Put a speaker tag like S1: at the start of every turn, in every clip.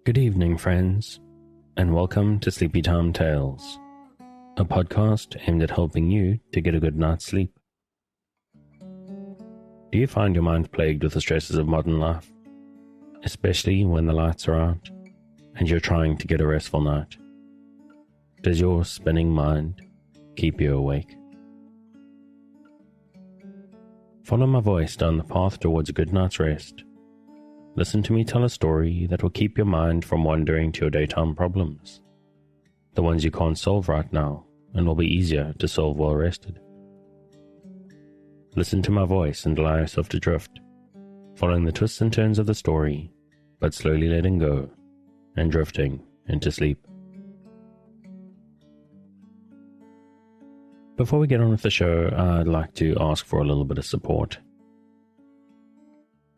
S1: Good evening, friends, and welcome to Sleepy Time Tales, a podcast aimed at helping you to get a good night's sleep. Do you find your mind plagued with the stresses of modern life, especially when the lights are out and you're trying to get a restful night? Does your spinning mind keep you awake? Follow my voice down the path towards a good night's rest. Listen to me tell a story that will keep your mind from wandering to your daytime problems, the ones you can't solve right now and will be easier to solve while rested. Listen to my voice and allow yourself to drift, following the twists and turns of the story, but slowly letting go and drifting into sleep. Before we get on with the show, I'd like to ask for a little bit of support.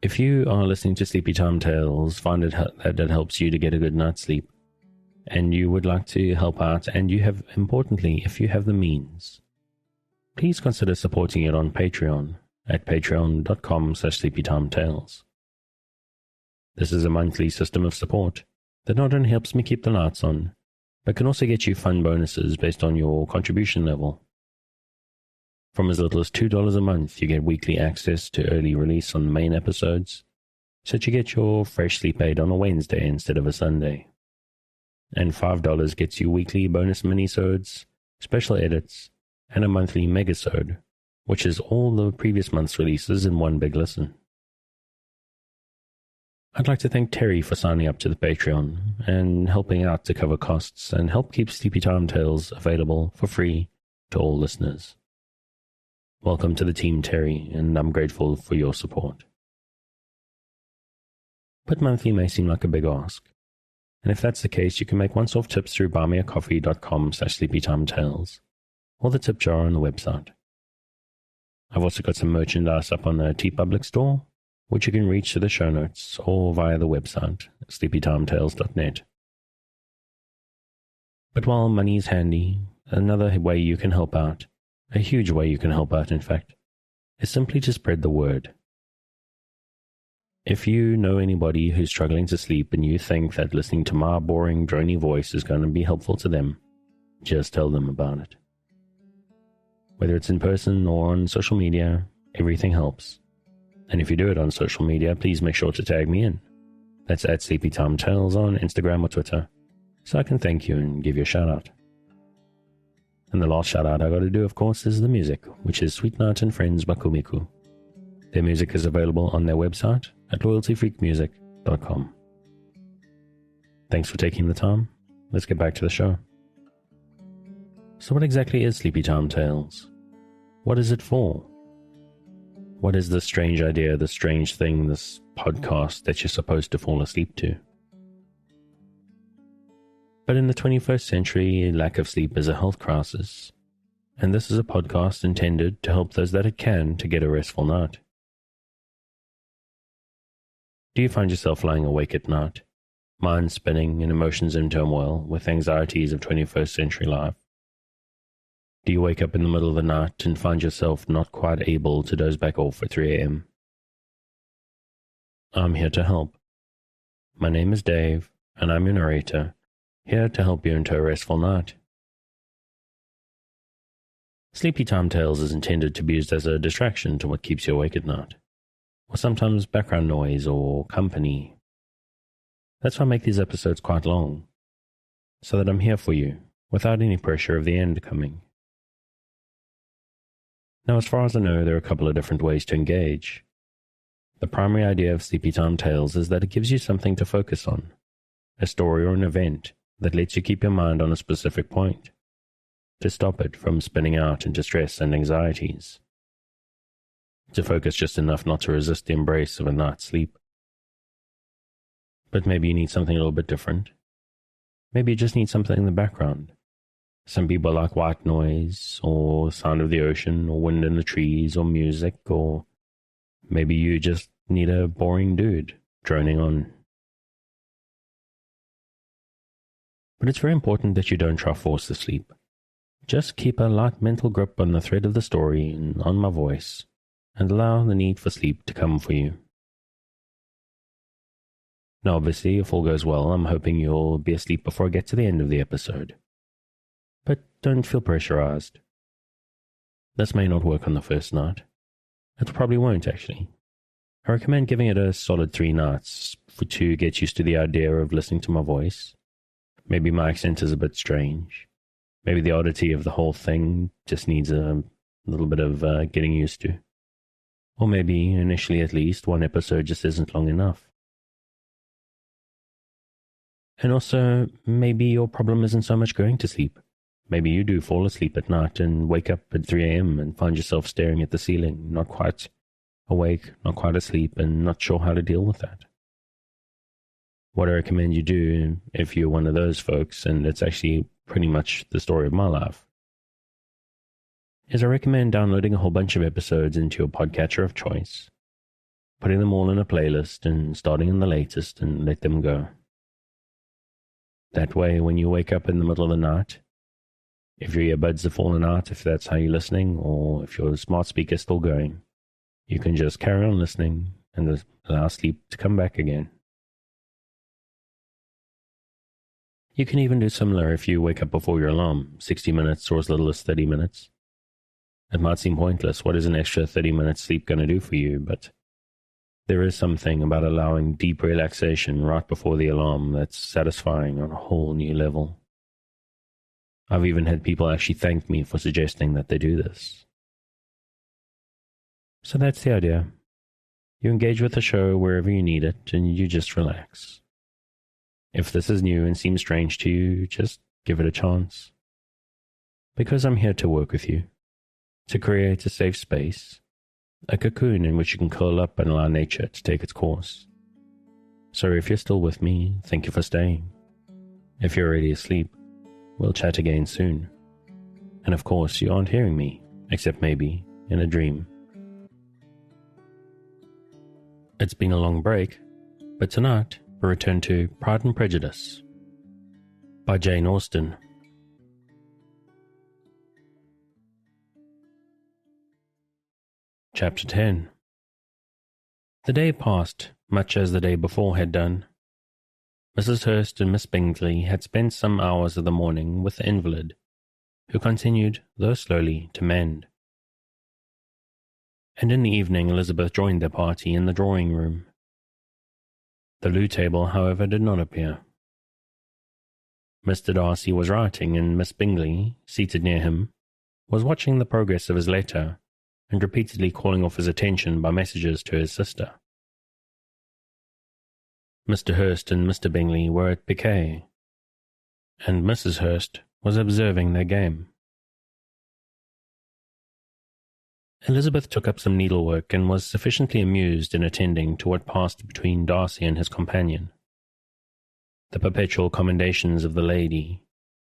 S1: If you are listening to Sleepy Time Tales, find it that helps you to get a good night's sleep, and you would like to help out, and you have, importantly, if you have the means, please consider supporting it on Patreon at patreon.com/sleepytimetales. This is a monthly system of support that not only helps me keep the lights on, but can also get you fun bonuses based on your contribution level. From as little as $2 a month, you get weekly access to early release on the main episodes, so that you get your fresh sleep aid on a Wednesday instead of a Sunday. And $5 gets you weekly bonus minisodes, special edits, and a monthly megasode, which is all the previous month's releases in one big listen. I'd like to thank Terry for signing up to the Patreon and helping out to cover costs and help keep Sleepy Time Tales available for free to all listeners. Welcome to the team, Terry, and I'm grateful for your support. But monthly may seem like a big ask, and if that's the case, you can make once-off tips through buymeacoffee.com/sleepytimetales, or the tip jar on the website. I've also got some merchandise up on the TeePublic store, which you can reach through the show notes or via the website, sleepytimetales.net. But while money is handy, another way you can help out, a huge way you can help out, in fact, is simply to spread the word. If you know anybody who's struggling to sleep and you think that listening to my boring, drony voice is going to be helpful to them, just tell them about it. Whether it's in person or on social media, everything helps. And if you do it on social media, please make sure to tag me in. That's at Sleepy Time Tales on Instagram or Twitter, so I can thank you and give you a shout out. And the last shout out I got to do, of course, is the music, which is Sweet Night and Friends by Kumiku. Their music is available on their website at loyaltyfreakmusic.com. Thanks for taking the time. Let's get back to the show. So what exactly is Sleepy Time Tales? What is it for? What is this strange idea, this strange thing, this podcast that you're supposed to fall asleep to? But in the 21st century, lack of sleep is a health crisis, and this is a podcast intended to help those that it can to get a restful night. Do you find yourself lying awake at night, mind spinning and emotions in turmoil with anxieties of 21st century life? Do you wake up in the middle of the night and find yourself not quite able to doze back off at 3 a.m.? I'm here to help. My name is Dave, and I'm your narrator, here to help you into a restful night. Sleepy Time Tales is intended to be used as a distraction to what keeps you awake at night, or sometimes background noise or company. That's why I make these episodes quite long, so that I'm here for you, without any pressure of the end coming. Now, as far as I know, there are a couple of different ways to engage. The primary idea of Sleepy Time Tales is that it gives you something to focus on, a story or an event that lets you keep your mind on a specific point, to stop it from spinning out into stress and anxieties, to focus just enough not to resist the embrace of a night's sleep. But maybe you need something a little bit different. Maybe you just need something in the background. Some people like white noise, or sound of the ocean, or wind in the trees, or music, or maybe you just need a boring dude droning on. But it's very important that you don't try to force the sleep. Just keep a light mental grip on the thread of the story and on my voice, and allow the need for sleep to come for you. Now, obviously, if all goes well, I'm hoping you'll be asleep before I get to the end of the episode. But don't feel pressurized. This may not work on the first night. It probably won't, actually. I recommend giving it a solid 3 nights to get used to the idea of listening to my voice. Maybe my accent is a bit strange. Maybe the oddity of the whole thing just needs a little bit of getting used to. Or maybe, initially at least, 1 episode just isn't long enough. And also, maybe your problem isn't so much going to sleep. Maybe you do fall asleep at night and wake up at 3 a.m. and find yourself staring at the ceiling, not quite awake, not quite asleep, and not sure how to deal with that. What I recommend you do, if you're one of those folks, and it's actually pretty much the story of my life, is I recommend downloading a whole bunch of episodes into your podcatcher of choice, putting them all in a playlist and starting in the latest and let them go. That way, when you wake up in the middle of the night, if your earbuds have fallen out, if that's how you're listening, or if your smart speaker's still going, you can just carry on listening and allow sleep to come back again. You can even do similar if you wake up before your alarm, 60 minutes or as little as 30 minutes. It might seem pointless. What is an extra 30 minutes sleep going to do for you? But there is something about allowing deep relaxation right before the alarm that's satisfying on a whole new level. I've even had people actually thank me for suggesting that they do this. So that's the idea. You engage with the show wherever you need it, and you just relax. If this is new and seems strange to you, just give it a chance. Because I'm here to work with you, to create a safe space, a cocoon in which you can curl up and allow nature to take its course. So if you're still with me, thank you for staying. If you're already asleep, we'll chat again soon. And of course, you aren't hearing me, except maybe in a dream. It's been a long break, but tonight we return to Pride and Prejudice by Jane Austen. Chapter 10. The day passed much as the day before had done. Mrs. Hurst and Miss Bingley had spent some hours of the morning with the invalid, who continued, though slowly, to mend. And in the evening Elizabeth joined their party in the drawing-room. The loo table, however, did not appear. Mr. Darcy was writing, and Miss Bingley, seated near him, was watching the progress of his letter and repeatedly calling off his attention by messages to his sister. Mr. Hurst and Mr. Bingley were at piquet, and Mrs. Hurst was observing their game. Elizabeth took up some needlework and was sufficiently amused in attending to what passed between Darcy and his companion. The perpetual commendations of the lady,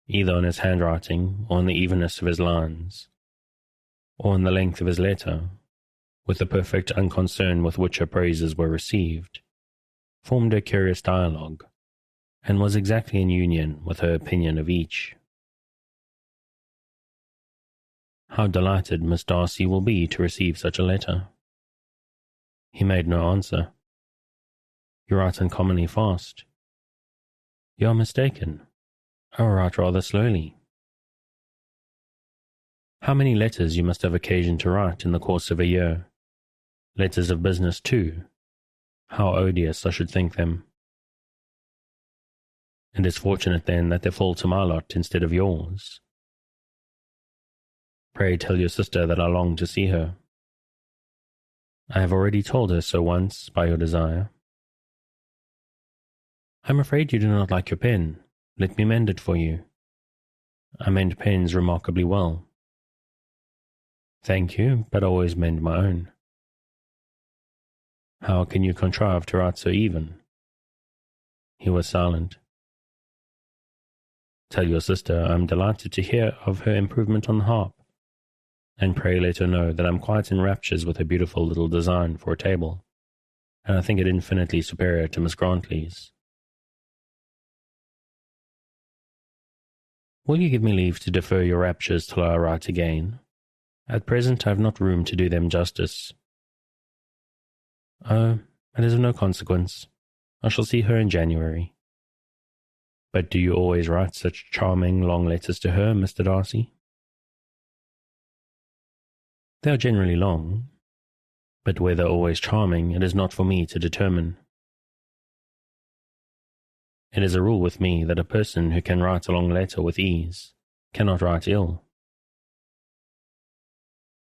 S1: either on his handwriting or on the evenness of his lines, or on the length of his letter, with the perfect unconcern with which her praises were received, formed a curious dialogue, and was exactly in union with her opinion of each. How delighted Miss Darcy will be to receive such a letter. He made no answer. You write uncommonly fast. You are mistaken. I write rather slowly. How many letters you must have occasion to write in the course of a year. Letters of business, too. How odious I should think them. It is fortunate, then, that they fall to my lot instead of yours. Pray tell your sister that I long to see her. I have already told her so once, by your desire. I am afraid you do not like your pen. Let me mend it for you. I mend pens remarkably well. Thank you, but I always mend my own. How can you contrive to write so even? He was silent. Tell your sister I am delighted to hear of her improvement on the harp, and pray let her know that I am quite in raptures with her beautiful little design for a table, and I think it infinitely superior to Miss Grantley's. Will you give me leave to defer your raptures till I write again? At present I have not room to do them justice. Oh, it is of no consequence. I shall see her in January. But do you always write such charming long letters to her, Mr. Darcy? They are generally long, but whether always charming it is not for me to determine. It is a rule with me that a person who can write a long letter with ease cannot write ill.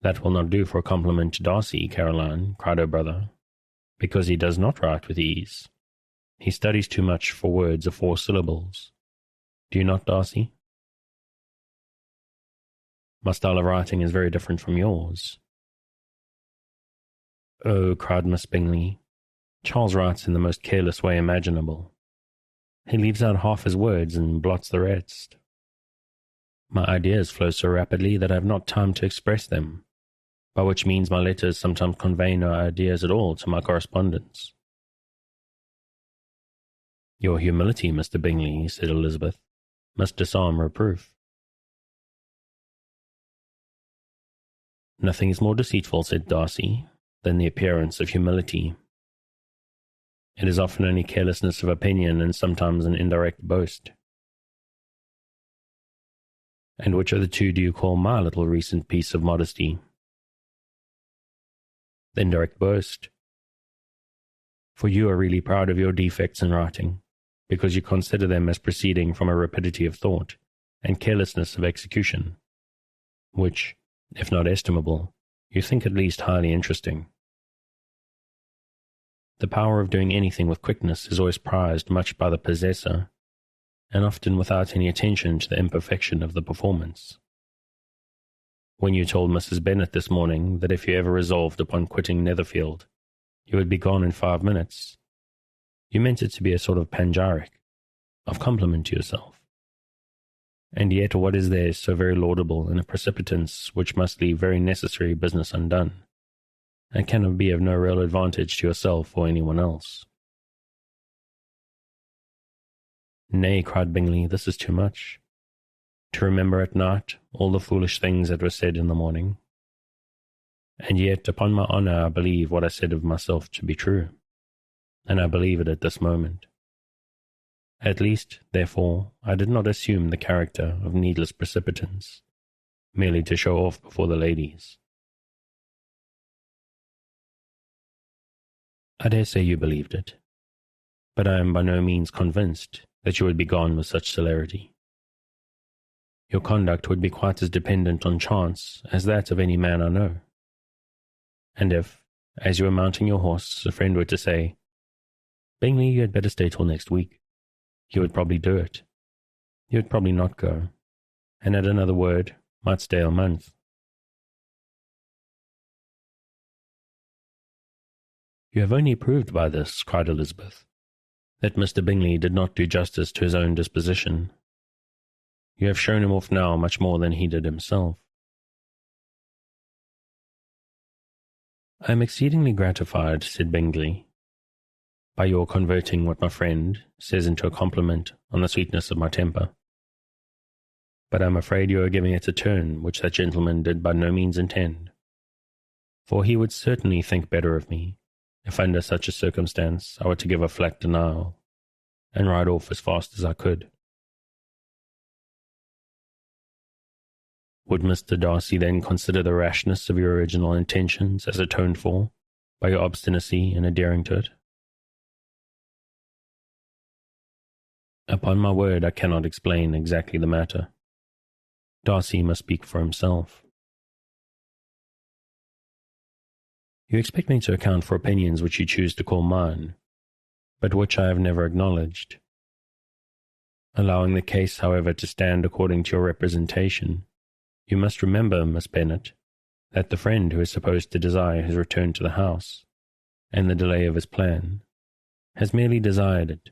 S1: That will not do for a compliment to Darcy, Caroline, cried her brother, because he does not write with ease. He studies too much for words of 4 syllables. Do you not, Darcy? My style of writing is very different from yours. Oh, cried Miss Bingley, Charles writes in the most careless way imaginable. He leaves out half his words and blots the rest. My ideas flow so rapidly that I have not time to express them, by which means my letters sometimes convey no ideas at all to my correspondents. Your humility, Mr. Bingley, said Elizabeth, must disarm reproof. Nothing is more deceitful, said Darcy, than the appearance of humility. It is often only carelessness of opinion and sometimes an indirect boast. And which of the two do you call my little recent piece of modesty? The indirect boast. For you are really proud of your defects in writing, because you consider them as proceeding from a rapidity of thought and carelessness of execution, which, if not estimable, you think at least highly interesting. The power of doing anything with quickness is always prized much by the possessor, and often without any attention to the imperfection of the performance. When you told Mrs. Bennet this morning that if you ever resolved upon quitting Netherfield, you would be gone in 5 minutes, you meant it to be a sort of panegyric, of compliment to yourself. And yet what is there so very laudable in a precipitance which must leave very necessary business undone, and cannot be of no real advantage to yourself or anyone else? Nay, cried Bingley, this is too much. To remember at night all the foolish things that were said in the morning. And yet, upon my honour, I believe what I said of myself to be true, and I believe it at this moment. At least, therefore, I did not assume the character of needless precipitance, merely to show off before the ladies. I dare say you believed it, but I am by no means convinced that you would be gone with such celerity. Your conduct would be quite as dependent on chance as that of any man I know. And if, as you were mounting your horse, a friend were to say, Bingley, you had better stay till next week, you would probably do it. You would probably not go, and at another word, might stay a month. You have only proved by this, cried Elizabeth, that Mr. Bingley did not do justice to his own disposition. You have shown him off now much more than he did himself. I am exceedingly gratified, said Bingley, by your converting what my friend says into a compliment on the sweetness of my temper. But I am afraid you are giving it a turn which that gentleman did by no means intend, for he would certainly think better of me if under such a circumstance I were to give a flat denial, and ride off as fast as I could. Would Mr. Darcy then consider the rashness of your original intentions as atoned for by your obstinacy in adhering to it? Upon my word, I cannot explain exactly the matter. Darcy must speak for himself. You expect me to account for opinions which you choose to call mine, but which I have never acknowledged. Allowing the case, however, to stand according to your representation, you must remember, Miss Bennet, that the friend who is supposed to desire his return to the house, and the delay of his plan, has merely desired it,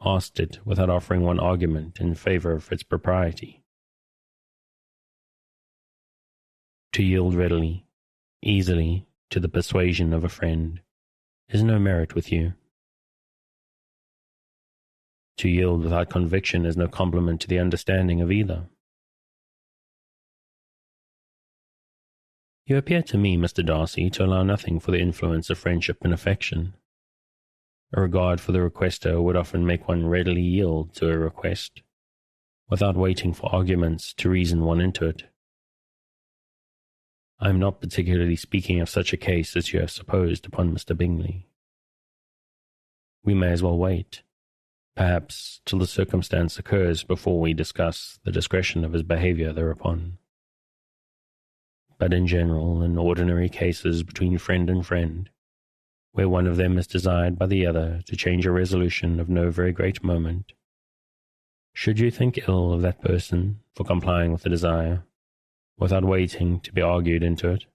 S1: asked it without offering one argument in favour of its propriety. To yield readily, easily, to the persuasion of a friend is no merit with you. To yield without conviction is no compliment to the understanding of either. You appear to me, Mr. Darcy, to allow nothing for the influence of friendship and affection. A regard for the requester would often make one readily yield to a request, without waiting for arguments to reason one into it. I am not particularly speaking of such a case as you have supposed upon Mr. Bingley. We may as well wait, perhaps, till the circumstance occurs before we discuss the discretion of his behaviour thereupon. But in general, in ordinary cases between friend and friend, where one of them is desired by the other to change a resolution of no very great moment, should you think ill of that person for complying with the desire, without waiting to be argued into it?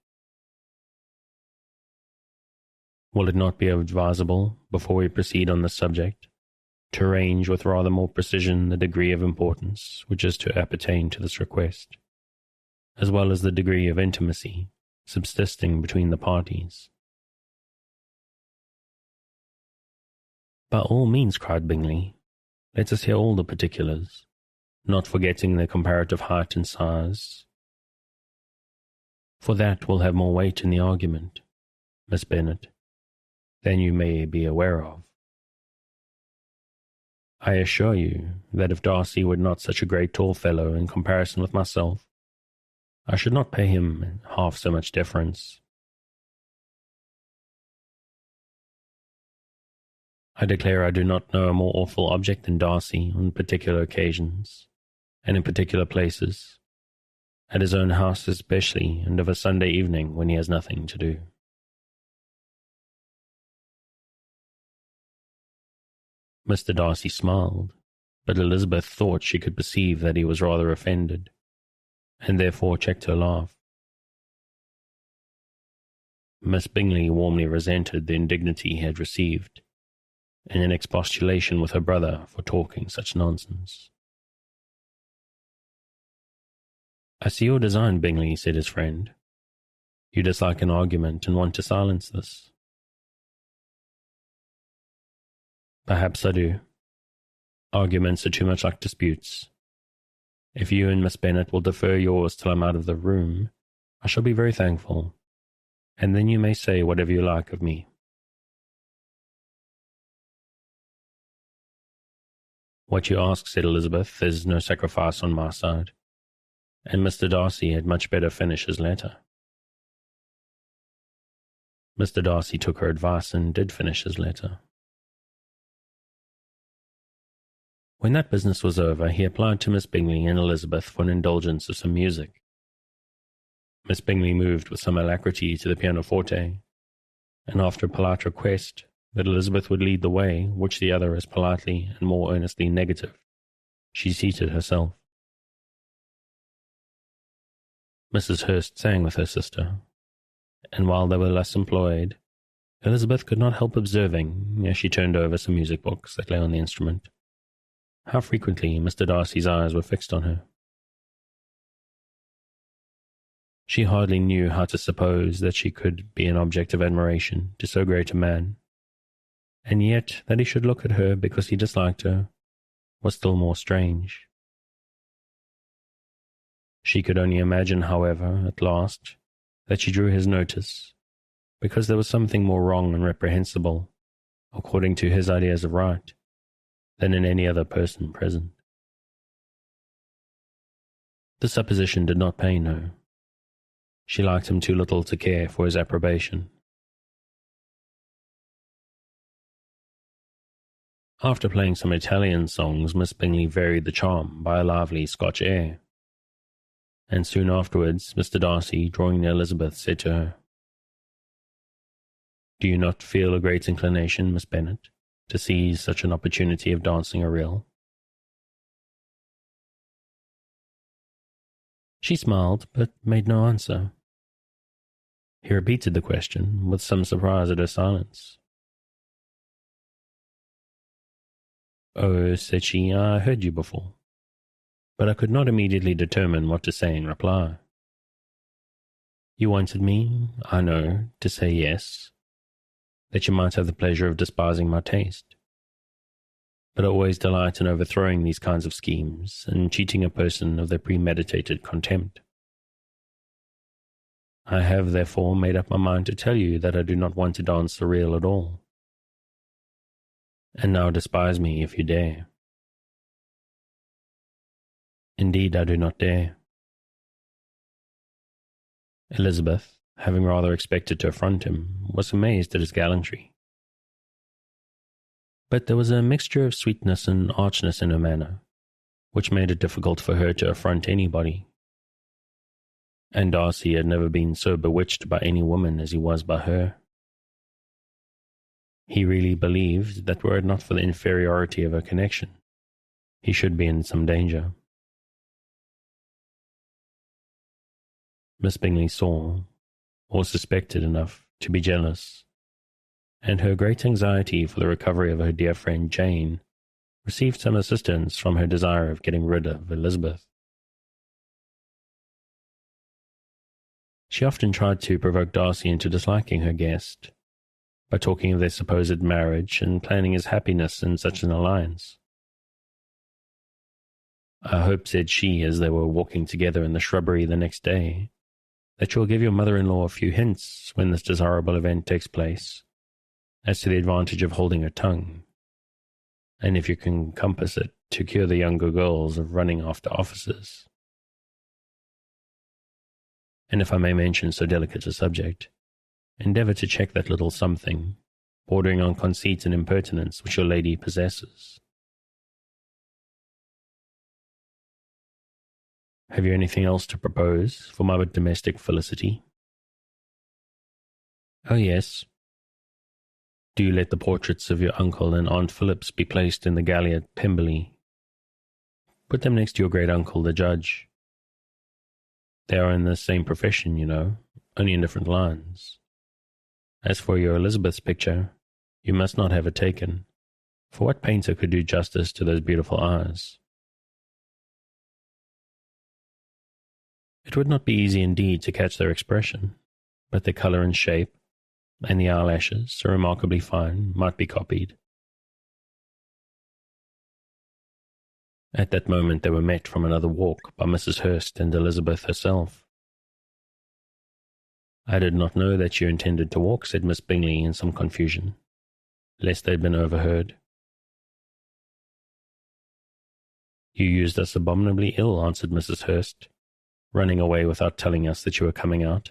S1: Will it not be advisable, before we proceed on this subject, to arrange with rather more precision the degree of importance which is to appertain to this request, as well as the degree of intimacy subsisting between the parties? By all means, cried Bingley. Let us hear all the particulars, not forgetting their comparative height and size, for that will have more weight in the argument, Miss Bennet, than you may be aware of. I assure you that if Darcy were not such a great tall fellow in comparison with myself, I should not pay him half so much deference. I declare I do not know a more awful object than Darcy on particular occasions, and in particular places, at his own house especially, and of a Sunday evening when he has nothing to do. Mr. Darcy smiled, but Elizabeth thought she could perceive that he was rather offended, and therefore checked her laugh. Miss Bingley warmly resented the indignity he had received, and in expostulation with her brother for talking such nonsense. I see your design, Bingley, said his friend. You dislike an argument and want to silence this. Perhaps I do. Arguments are too much like disputes. If you and Miss Bennet will defer yours till I'm out of the room, I shall be very thankful, and then you may say whatever you like of me. What you ask, said Elizabeth, is no sacrifice on my side, and Mr. Darcy had much better finish his letter. Mr. Darcy took her advice and did finish his letter. When that business was over, he applied to Miss Bingley and Elizabeth for an indulgence of some music. Miss Bingley moved with some alacrity to the pianoforte, and after a polite request that Elizabeth would lead the way, which the other as politely and more earnestly negatived, she seated herself. Mrs. Hurst sang with her sister, and while they were thus employed, Elizabeth could not help observing, as she turned over some music books that lay on the instrument, how frequently Mr. Darcy's eyes were fixed on her. She hardly knew how to suppose that she could be an object of admiration to so great a man, and yet that he should look at her because he disliked her was still more strange. She could only imagine, however, at last, that she drew his notice, because there was something more wrong and reprehensible, according to his ideas of right, than in any other person present. The supposition did not pain her. She liked him too little to care for his approbation. After playing some Italian songs, Miss Bingley varied the charm by a lively Scotch air, and soon afterwards Mr. Darcy, drawing near Elizabeth, said to her, "Do you not feel a great inclination, Miss Bennet, to seize such an opportunity of dancing a reel?" She smiled, but made no answer. He repeated the question, with some surprise at her silence. "Oh," said she, "I heard you before, but I could not immediately determine what to say in reply. You wanted me, I know, to say yes, that you might have the pleasure of despising my taste. But I always delight in overthrowing these kinds of schemes, and cheating a person of their premeditated contempt. I have, therefore, made up my mind to tell you that I do not want to dance the reel at all. and now despise me if you dare. Indeed, I do not dare. Elizabeth, having rather expected to affront him, was amazed at his gallantry. But there was a mixture of sweetness and archness in her manner, which made it difficult for her to affront anybody. And Darcy had never been so bewitched by any woman as he was by her. He really believed that were it not for the inferiority of her connection, he should be in some danger. Miss Bingley saw, or suspected enough, to be jealous, and her great anxiety for the recovery of her dear friend Jane received some assistance from her desire of getting rid of Elizabeth. She often tried to provoke Darcy into disliking her guest, by talking of their supposed marriage and planning his happiness in such an alliance. "I hope," said she, as they were walking together in the shrubbery the next day, "that you will give your mother-in-law a few hints when this desirable event takes place, as to the advantage of holding her tongue, and if you can compass it, to cure the younger girls of running after officers. And if I may mention so delicate a subject, endeavour to check that little something, bordering on conceit and impertinence, which your lady possesses. Have you anything else to propose for my domestic felicity?" "Oh, yes. Do you let the portraits of your uncle and Aunt Phillips be placed in the galley at Pemberley. Put them next to your great-uncle, the judge. They are in the same profession, you know, only in different lines. As for your Elizabeth's picture, you must not have it taken, for what painter could do justice to those beautiful eyes? It would not be easy indeed to catch their expression, but their colour and shape, and the eyelashes, so remarkably fine, might be copied." At that moment they were met from another walk by Mrs. Hurst and Elizabeth herself. "I did not know that you intended to walk," said Miss Bingley in some confusion, lest they had been overheard. "You used us abominably ill," answered Mrs. Hurst, "running away without telling us that you were coming out."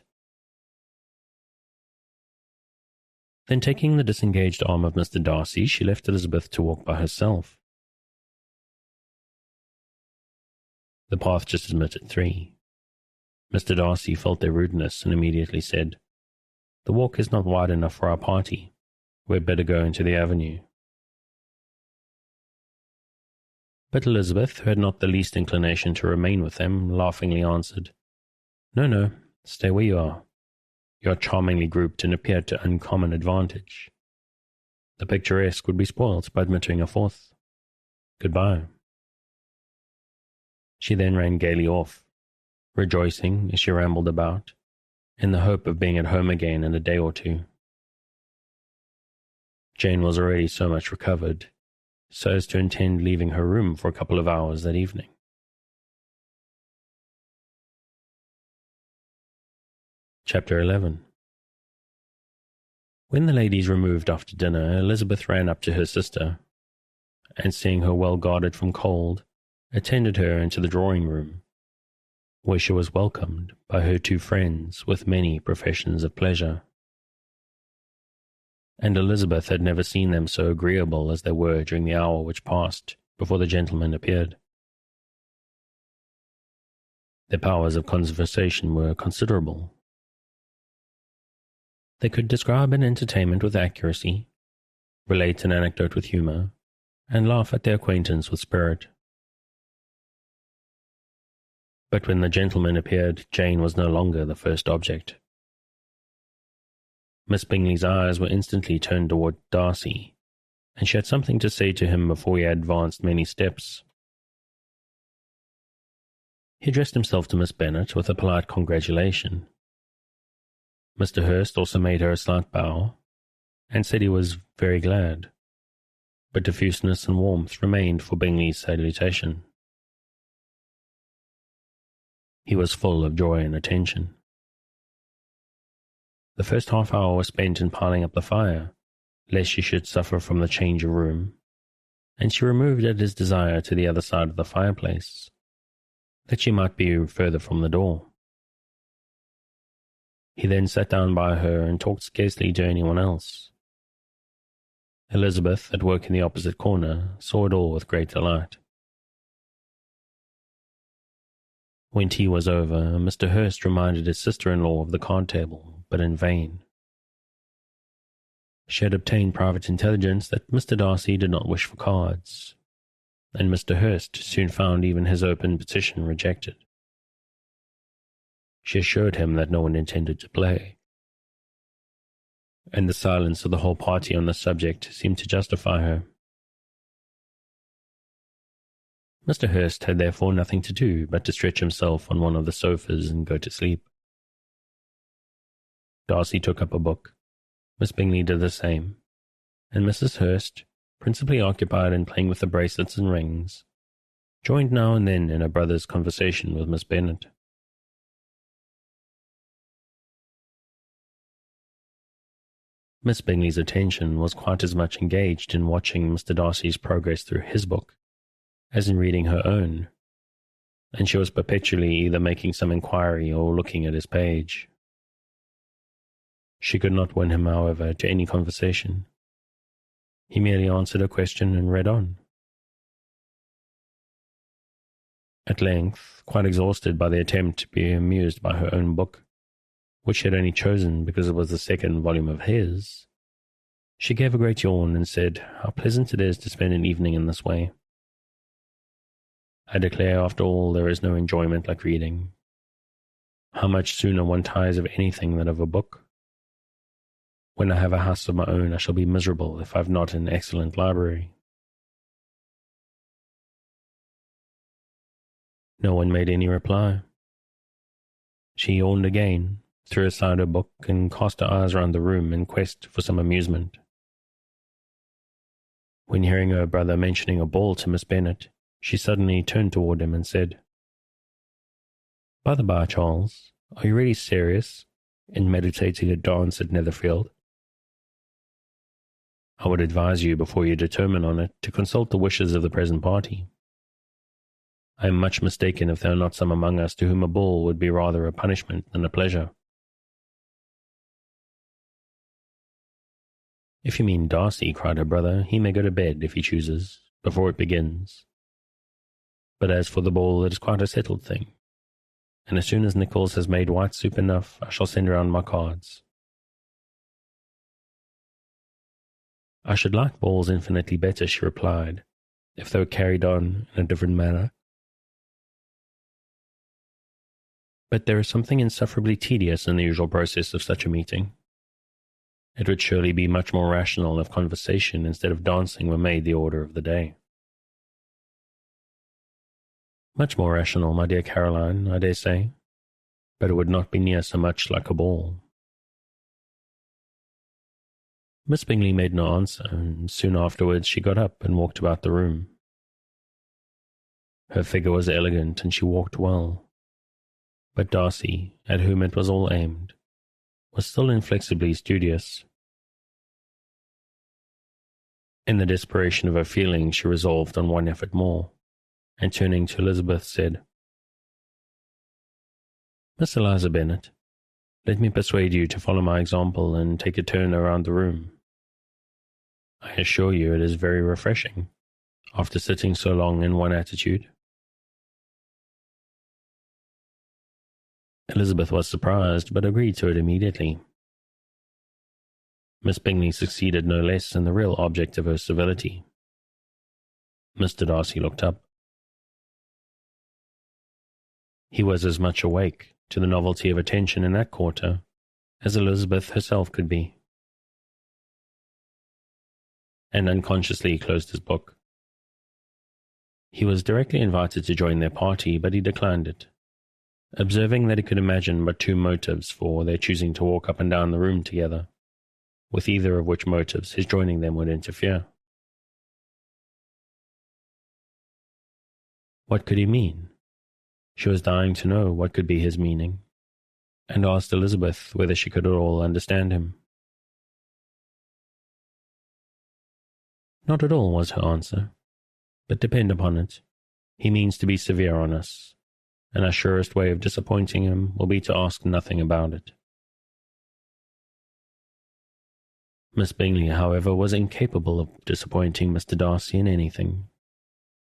S1: Then taking the disengaged arm of Mr. Darcy, she left Elizabeth to walk by herself. The path just admitted 3. Mr. Darcy felt their rudeness and immediately said, "The walk is not wide enough for our party. We had better go into the avenue." But Elizabeth, who had not the least inclination to remain with them, laughingly answered, "No, no, stay where you are. You are charmingly grouped and appear to uncommon advantage. The picturesque would be spoilt by admitting a fourth. Goodbye." She then ran gaily off, rejoicing as she rambled about, in the hope of being at home again in a day or two. Jane was already so much recovered, so as to intend leaving her room for a couple of hours that evening. Chapter 11. When the ladies removed after dinner, Elizabeth ran up to her sister, and seeing her well guarded from cold, attended her into the drawing-room, where she was welcomed by her 2 friends with many professions of pleasure. And Elizabeth had never seen them so agreeable as they were during the hour which passed before the gentlemen appeared. Their powers of conversation were considerable. They could describe an entertainment with accuracy, relate an anecdote with humour, and laugh at their acquaintance with spirit. But when the gentlemen appeared, Jane was no longer the first object. Miss Bingley's eyes were instantly turned toward Darcy, and she had something to say to him before he had advanced many steps. He addressed himself to Miss Bennet with a polite congratulation. Mr. Hurst also made her a slight bow, and said he was very glad, but diffuseness and warmth remained for Bingley's salutation. He was full of joy and attention. The first half-hour was spent in piling up the fire, lest she should suffer from the change of room, and she removed at his desire to the other side of the fireplace, that she might be further from the door. He then sat down by her and talked scarcely to anyone else. Elizabeth, at work in the opposite corner, saw it all with great delight. When tea was over, Mr. Hurst reminded his sister-in-law of the card table, but in vain. She had obtained private intelligence that Mr. Darcy did not wish for cards, and Mr. Hurst soon found even his open petition rejected. She assured him that no one intended to play, and the silence of the whole party on the subject seemed to justify her. Mr. Hurst had therefore nothing to do but to stretch himself on one of the sofas and go to sleep. Darcy took up a book. Miss Bingley did the same, and Mrs. Hurst, principally occupied in playing with the bracelets and rings, joined now and then in her brother's conversation with Miss Bennet. Miss Bingley's attention was quite as much engaged in watching Mr. Darcy's progress through his book as in reading her own, and she was perpetually either making some inquiry or looking at his page. She could not win him, however, to any conversation. He merely answered a question and read on. At length, quite exhausted by the attempt to be amused by her own book, which she had only chosen because it was the second volume of his, she gave a great yawn and said, "How pleasant it is to spend an evening in this way. I declare, after all, there is no enjoyment like reading. How much sooner one tires of anything than of a book. When I have a house of my own, I shall be miserable if I have not an excellent library." No one made any reply. She yawned again, threw aside her book, and cast her eyes round the room in quest for some amusement. When hearing her brother mentioning a ball to Miss Bennet, she suddenly turned toward him and said, "By the by, Charles, are you really serious in meditating a dance at Netherfield? I would advise you, before you determine on it, to consult the wishes of the present party. I am much mistaken if there are not some among us to whom a ball would be rather a punishment than a pleasure." "If you mean Darcy," cried her brother, "he may go to bed, if he chooses, before it begins. But as for the ball, it is quite a settled thing, and as soon as Nichols has made white soup enough, I shall send round my cards." "I should like balls infinitely better," she replied, "if they were carried on in a different manner. But there is something insufferably tedious in the usual process of such a meeting. It would surely be much more rational if conversation instead of dancing were made the order of the day." "Much more rational, my dear Caroline, I dare say, but it would not be near so much like a ball." Miss Bingley made no answer, and soon afterwards she got up and walked about the room. Her figure was elegant, and she walked well, but Darcy, at whom it was all aimed, was still inflexibly studious. In the desperation of her feelings, she resolved on one effort more, and turning to Elizabeth said, "Miss Eliza Bennet, let me persuade you to follow my example and take a turn around the room. I assure you it is very refreshing, after sitting so long in one attitude." Elizabeth was surprised, but agreed to it immediately. Miss Bingley succeeded no less in the real object of her civility. Mr. Darcy looked up. He was as much awake to the novelty of attention in that quarter as Elizabeth herself could be, and unconsciously closed his book. He was directly invited to join their party, but he declined it, observing that he could imagine but two motives for their choosing to walk up and down the room together, with either of which motives his joining them would interfere. What could he mean? She was dying to know what could be his meaning, and asked Elizabeth whether she could at all understand him. Not at all, was her answer. But depend upon it, he means to be severe on us, and our surest way of disappointing him will be to ask nothing about it. Miss Bingley, however, was incapable of disappointing Mr. Darcy in anything,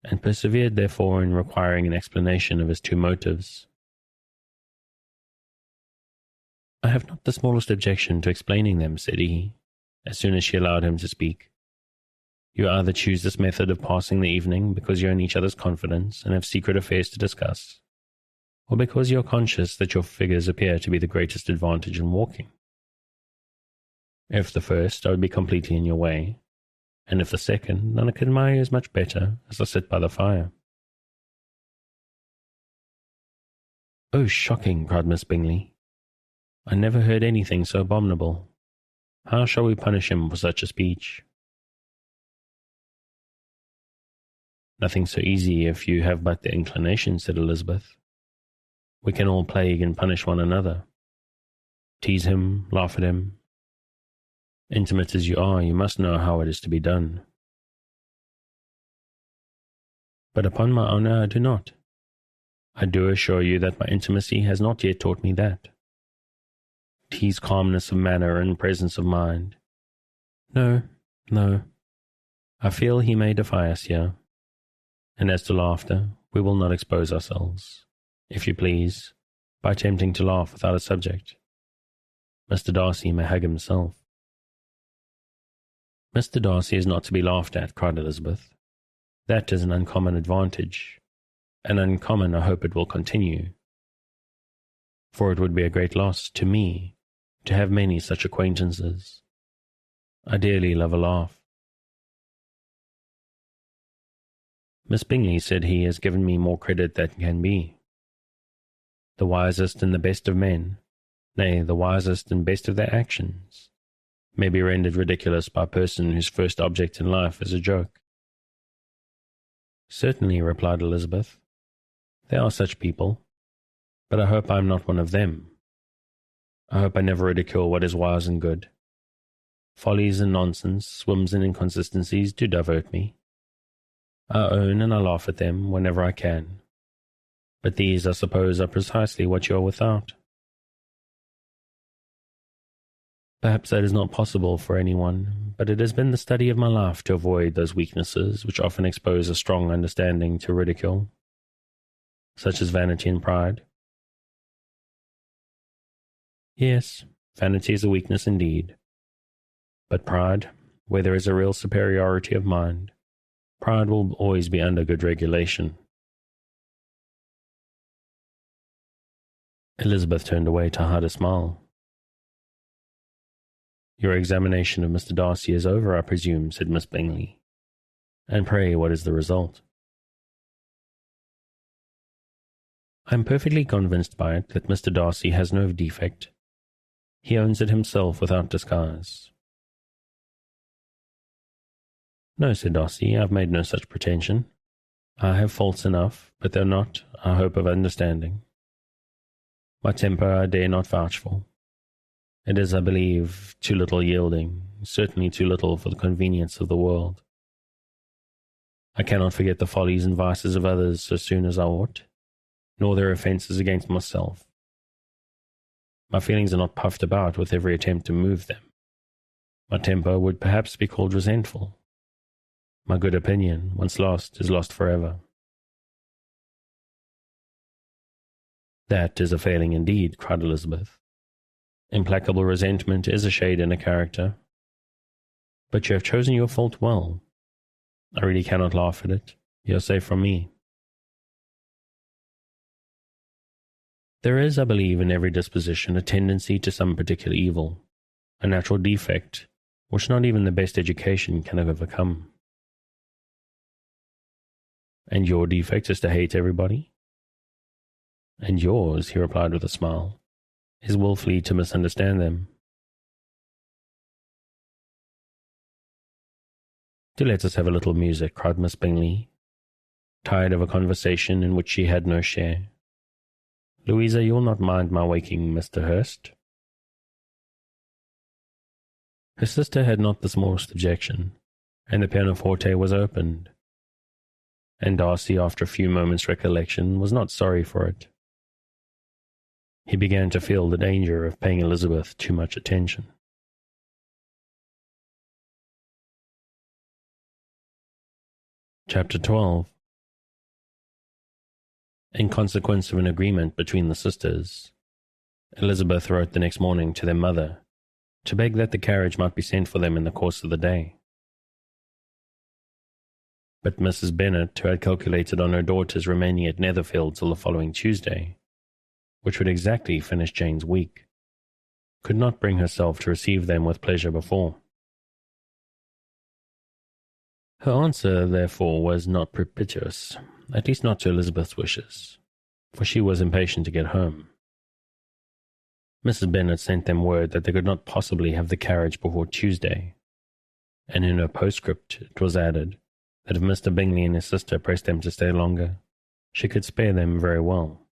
S1: and persevered therefore in requiring an explanation of his two motives. "I have not the smallest objection to explaining them," said he, as soon as she allowed him to speak. "You either choose this method of passing the evening because you are in each other's confidence and have secret affairs to discuss, or because you are conscious that your figures appear to be the greatest advantage in walking. If the first, I would be completely in your way, and if the second, then I can admire you as much better as I sit by the fire." "Oh, shocking!" cried Miss Bingley. "I never heard anything so abominable. How shall we punish him for such a speech?" "Nothing so easy if you have but the inclination," said Elizabeth. "We can all plague and punish one another. Tease him, laugh at him. Intimate as you are, you must know how it is to be done." "But upon my honour I do not. I do assure you that my intimacy has not yet taught me that. Tease calmness of manner and presence of mind. No, no. I feel he may defy us here. And as to laughter, we will not expose ourselves, if you please, by attempting to laugh without a subject. Mr. Darcy may hug himself." "Mr. Darcy is not to be laughed at," cried Elizabeth. "That is an uncommon advantage, and uncommon I hope it will continue. For it would be a great loss to me to have many such acquaintances. I dearly love a laugh." "Miss Bingley," said he, "has given me more credit than can be. The wisest and the best of men, nay, the wisest and best of their actions, may be rendered ridiculous by a person whose first object in life is a joke." "Certainly," replied Elizabeth. "There are such people, but I hope I am not one of them. I hope I never ridicule what is wise and good. Follies and nonsense, whims and inconsistencies do divert me. I own and I laugh at them whenever I can. But these, I suppose, are precisely what you are without." "Perhaps that is not possible for anyone, but it has been the study of my life to avoid those weaknesses which often expose a strong understanding to ridicule, such as vanity and pride." "Yes, vanity is a weakness indeed. But pride, where there is a real superiority of mind, pride will always be under good regulation." Elizabeth turned away to hide a smile. "Your examination of Mr. Darcy is over, I presume," said Miss Bingley. "And pray, what is the result?" "I am perfectly convinced by it that Mr. Darcy has no defect. He owns it himself without disguise." "No," said Darcy, "I have made no such pretension. I have faults enough, but they're not, I hope, of understanding. My temper I dare not vouch for. It is, I believe, too little yielding, certainly too little for the convenience of the world. I cannot forget the follies and vices of others so soon as I ought, nor their offences against myself. My feelings are not puffed about with every attempt to move them. My temper would perhaps be called resentful. My good opinion, once lost, is lost forever." "That is a failing indeed," cried Elizabeth. "Implacable resentment is a shade in a character. But you have chosen your fault well. I really cannot laugh at it. You are safe from me." "There is, I believe, in every disposition a tendency to some particular evil, a natural defect which not even the best education can have overcome." "And your defect is to hate everybody?" "And yours," he replied with a smile, "is wilfully to misunderstand them." "Do let us have a little music," cried Miss Bingley, tired of a conversation in which she had no share. "Louisa, you will not mind my waking Mr. Hurst?" Her sister had not the smallest objection, and the pianoforte was opened, and Darcy, after a few moments' recollection, was not sorry for it. He began to feel the danger of paying Elizabeth too much attention. Chapter 12. In consequence of an agreement between the sisters, Elizabeth wrote the next morning to their mother to beg that the carriage might be sent for them in the course of the day. But Mrs. Bennet, who had calculated on her daughters remaining at Netherfield till the following Tuesday, which would exactly finish Jane's week, could not bring herself to receive them with pleasure before. Her answer, therefore, was not propitious, at least not to Elizabeth's wishes, for she was impatient to get home. Mrs. Bennet sent them word that they could not possibly have the carriage before Tuesday, and in her postscript it was added that if Mr. Bingley and his sister pressed them to stay longer, she could spare them very well.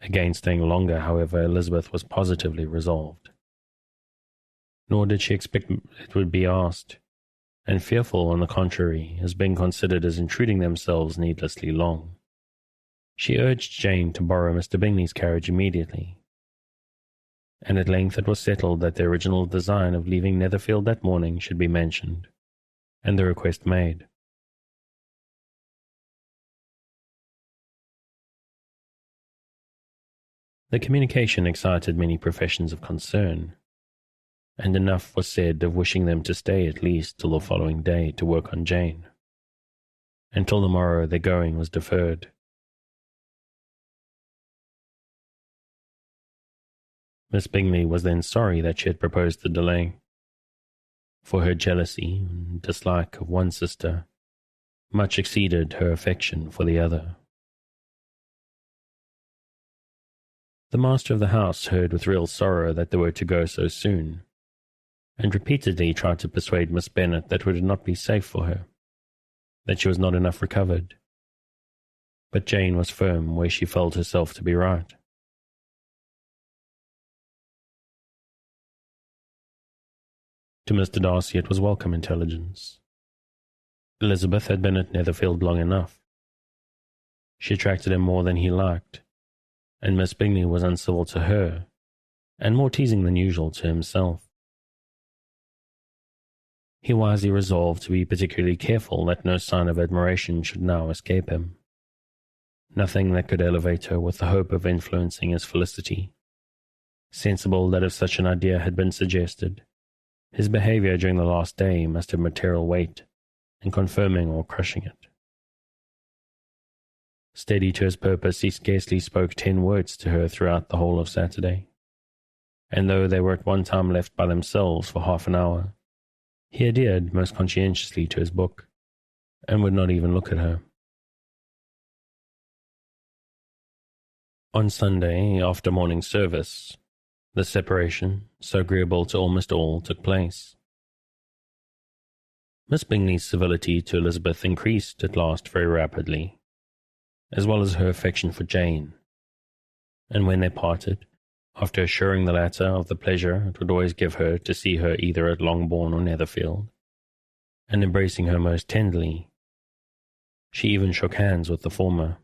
S1: Against staying longer, however, Elizabeth was positively resolved. Nor did she expect it would be asked, and fearful, on the contrary, as being considered as intruding themselves needlessly long, she urged Jane to borrow Mr. Bingley's carriage immediately, and at length it was settled that the original design of leaving Netherfield that morning should be mentioned, and the request made. The communication excited many professions of concern, and enough was said of wishing them to stay at least till the following day to work on Jane. Until the morrow their going was deferred. Miss Bingley was then sorry that she had proposed the delay, for her jealousy and dislike of one sister much exceeded her affection for the other. The master of the house heard with real sorrow that they were to go so soon, and repeatedly tried to persuade Miss Bennet that it would not be safe for her, that she was not enough recovered. But Jane was firm where she felt herself to be right. To Mr. Darcy it was welcome intelligence. Elizabeth had been at Netherfield long enough. She attracted him more than he liked, and Miss Bingley was uncivil to her, and more teasing than usual to himself. He wisely resolved to be particularly careful that no sign of admiration should now escape him. Nothing that could elevate her with the hope of influencing his felicity. Sensible that if such an idea had been suggested, his behaviour during the last day must have material weight in confirming or crushing it. Steady to his purpose, he scarcely spoke 10 words to her throughout the whole of Saturday, and though they were at one time left by themselves for half an hour, he adhered most conscientiously to his book, and would not even look at her. On Sunday, after morning service, the separation, so agreeable to almost all, took place. Miss Bingley's civility to Elizabeth increased at last very rapidly, as well as her affection for Jane, and when they parted, after assuring the latter of the pleasure it would always give her to see her either at Longbourn or Netherfield, and embracing her most tenderly, she even shook hands with the former.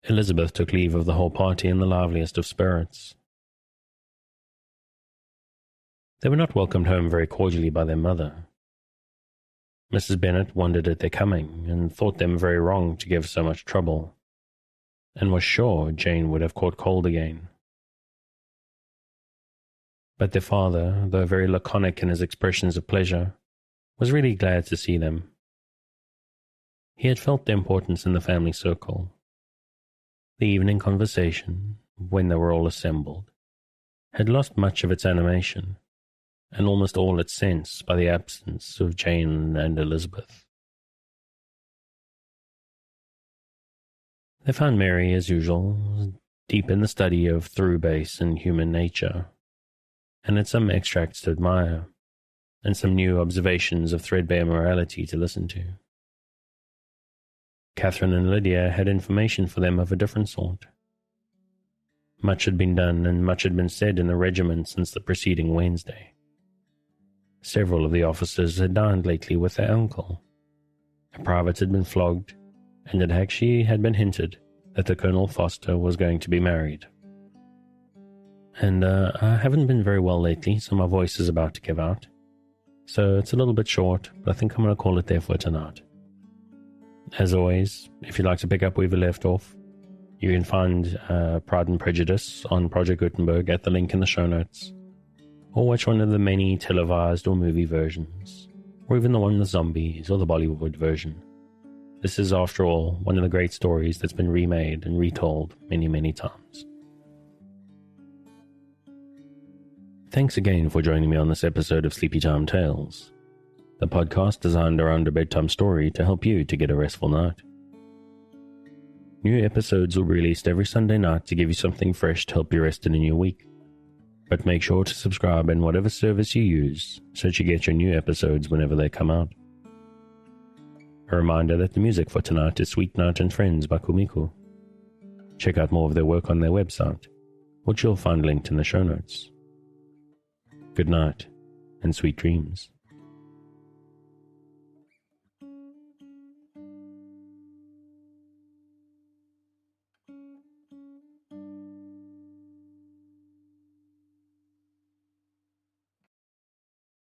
S1: Elizabeth took leave of the whole party in the liveliest of spirits. They were not welcomed home very cordially by their mother. Mrs. Bennet wondered at their coming, and thought them very wrong to give so much trouble, and was sure Jane would have caught cold again. But their father, though very laconic in his expressions of pleasure, was really glad to see them. He had felt their importance in the family circle. The evening conversation, when they were all assembled, had lost much of its animation, and almost all its sense by the absence of Jane and Elizabeth. They found Mary, as usual, deep in the study of through base and human nature, and had some extracts to admire, and some new observations of threadbare morality to listen to. Catherine and Lydia had information for them of a different sort. Much had been done and much had been said in the regiment since the preceding Wednesday. Several of the officers had dined lately with their uncle. A private had been flogged, and it actually had been hinted that the Colonel Foster was going to be married. And I haven't been very well lately, so my voice is about to give out. So it's a little bit short, but I think I'm going to call it there for tonight. As always, if you'd like to pick up where we left off, you can find Pride and Prejudice on Project Gutenberg at the link in the show notes, or watch one of the many televised or movie versions, or even the one with zombies or the Bollywood version. This is, after all, one of the great stories that's been remade and retold many, many times. Thanks again for joining me on this episode of Sleepytime Tales, the podcast designed around a bedtime story to help you to get a restful night. New episodes will be released every Sunday night to give you something fresh to help you rest in a new week. But make sure to subscribe in whatever service you use so that you get your new episodes whenever they come out. A reminder that the music for tonight is Sweet Night and Friends by Kumiko. Check out more of their work on their website, which you'll find linked in the show notes. Good night, and sweet dreams.